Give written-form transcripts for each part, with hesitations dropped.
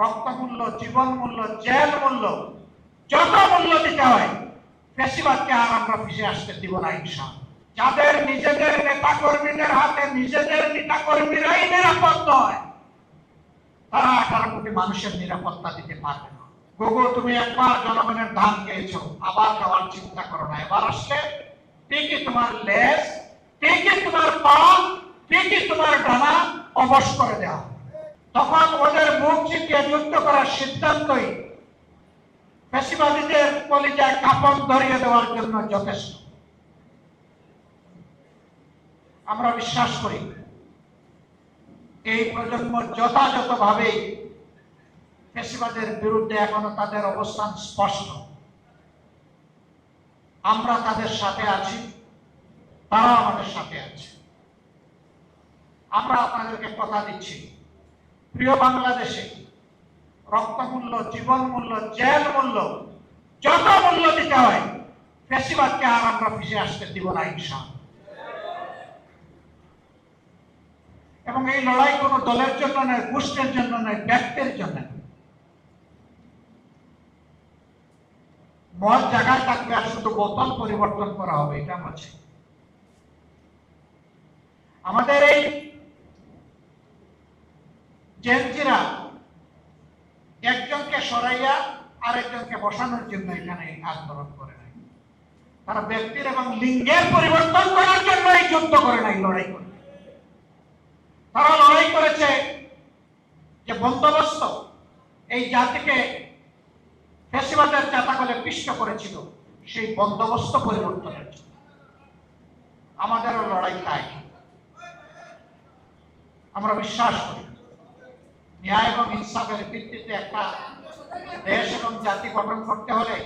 রক্ত মূল্য, জীবন মূল্য, জেল মূল্য, যত মূল্য দিতে হয় ফ্যাসিবাদকে আর আমরা ফিরে আসতে দিব না ইনশাআল্লাহ। যাদের নিজেদের নেতা কর্মীদের হাতে নিজেদের নেতা কর্মীরাই নিরাপদ নয়, তারা 18 কোটি মানুষের নিরাপত্তা দিতে পারবে না। গোগো, তুমি একবার জনগণের ধান খেয়েছো, আবার খাওয়ার চিন্তা করো না। এবার আসলে ঠিকই তোমার লেজ, ঠিকই তোমার পা, ঠিকই তোমার ডানা অবশ করে দেওয়া। তখন ওদের মুখ চিপিয়ে যুদ্ধ করার সিদ্ধান্তই ফ্যাসিবাদীদের কলিজায় কাপড় ধরিয়ে দেওয়ার জন্য যথেষ্ট। আমরা বিশ্বাস করি এই প্রজন্ম যথাযথভাবে ফ্যাসিবাদের বিরুদ্ধে এখনো তাদের অবস্থান স্পষ্ট। আমরা তাদের সাথে আছি, তারা আমাদের সাথে আছে। আমরা আপনাদেরকে কথা দিচ্ছি, প্রিয় বাংলাদেশে রক্ত মূল্য, জীবন মূল্য, জেল মূল্য, যত মূল্য দিতে হয় ফ্যাসিবাদকে আর আমরা ফিরে আসতে দিব না ইনশাআল্লাহ। এবং এই লড়াই কোনো দলের জন্য নয়, গোষ্ঠীর জন্য নয়, ব্যক্তির জন্য। মদ জায়গায় থাকবে আর শুধু বোতল পরিবর্তন করা হবে, এটা বলছে। আমাদের এই জেনজিরা একজনকে সরাইয়া আরেকজনকে বসানোর জন্য এখানে আন্দোলন করে নাই। তারা ব্যক্তির এবং লিঙ্গের পরিবর্তন করার জন্য এই যুদ্ধ করে নাই, লড়াই করে। তারা লড়াই করেছে যে বন্দোবস্ত এই জাতিকে ফ্যাসিবাদের চাতাকলে পিষ্ট করেছিল, সেই বন্দোবস্ত পরিবর্তনের জন্য। আমাদেরও লড়াই তাই। আমরা বিশ্বাস করি ন্যায় এবং ইনসাফের ভিত্তিতে একটা দেশ এবং জাতি গঠন করতে হলে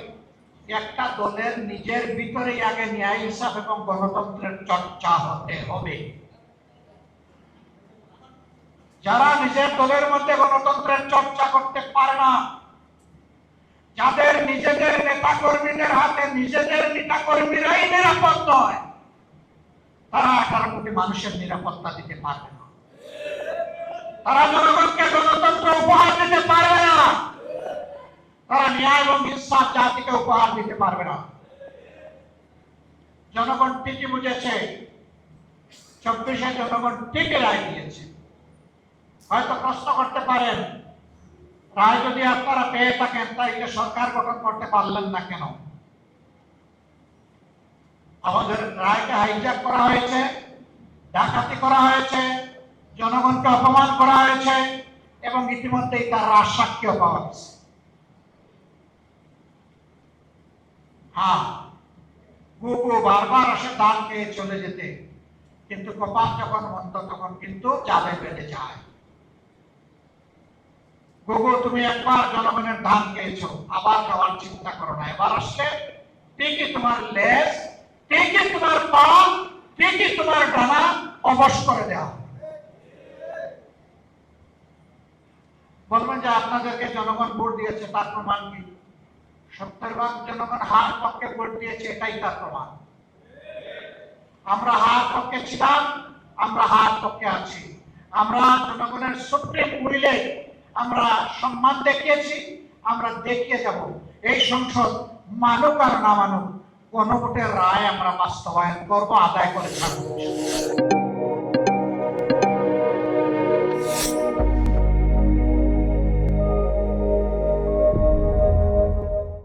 একটা দলের নিজের ভিতরেই আগে ন্যায়, ইনসাফ এবং গণতন্ত্রের চর্চা হতে হবে। যারা নিজের দলের মধ্যে গণতন্ত্রের চর্চা করতে পারে না, যাদের নিজেদের নেতা কর্মীদের হাতে নিজেদের নেতা কর্মীরাই নিরাপদ নয়, তারা 18 কোটি মানুষের নিরাপত্তা দিতে পারবে না। তারা জনগণকে গণতন্ত্র উপহার দিতে পারবে না। তারা ন্যায় এবং ইনসাফ জাতিকে উপহার দিতে পারবে না। জনগণ ঠিকই বুঝেছে, 24-এ জনগণ ঠিকই রায় দিয়েছে। হয়তো প্রশ্ন করতে পারেন, রায় যদি আপনারা পেয়ে থাকেন তাইলে সরকার গঠন করতে পারলেন না কেন? আমাদের রায়কে হাইজ্যাক করা হয়েছে, ডাকাতি করা হয়েছে, জনগণকে অপমান করা হয়েছে এবং ইতিমধ্যেই তার রাজসাক্ষীও পাওয়া গেছে। হ্যাঁ, গুগু বারবার আসে ধান খেয়ে চলে যেতে, কিন্তু কপাল যখন মন্দ তখন কিন্তু জালে বেঁধে যায়। গুগু, তুমি একবার জনগণের ধান খেয়েছো, আবার খাওয়ার চিন্তা করো না। এবার আসলে ঠিকই তোমার লেজ, ঠিকই তোমার পা, ঠিকই তোমার ডানা অবশ করে দেওয়া। বলবেন যে আপনাদেরকে জনগণ ভোট দিয়েছে, তার প্রমাণ কি? 70% জনগণ হার পক্ষে ভোট দিয়েছে, এটাই তার প্রমাণ। আমরা হার পক্ষে ছিলাম, আমরা হার পক্ষে আছি। আমরা জনগণের সুপ্রিম উইলে আমরা সম্মান দেখিয়েছি, আমরা দেখিয়ে যাব। এই সংসদ মানুক আর না মানুক, গণভোটের রায় আমরা বাস্তবায়ন করবো, আদায় করে থাকবো।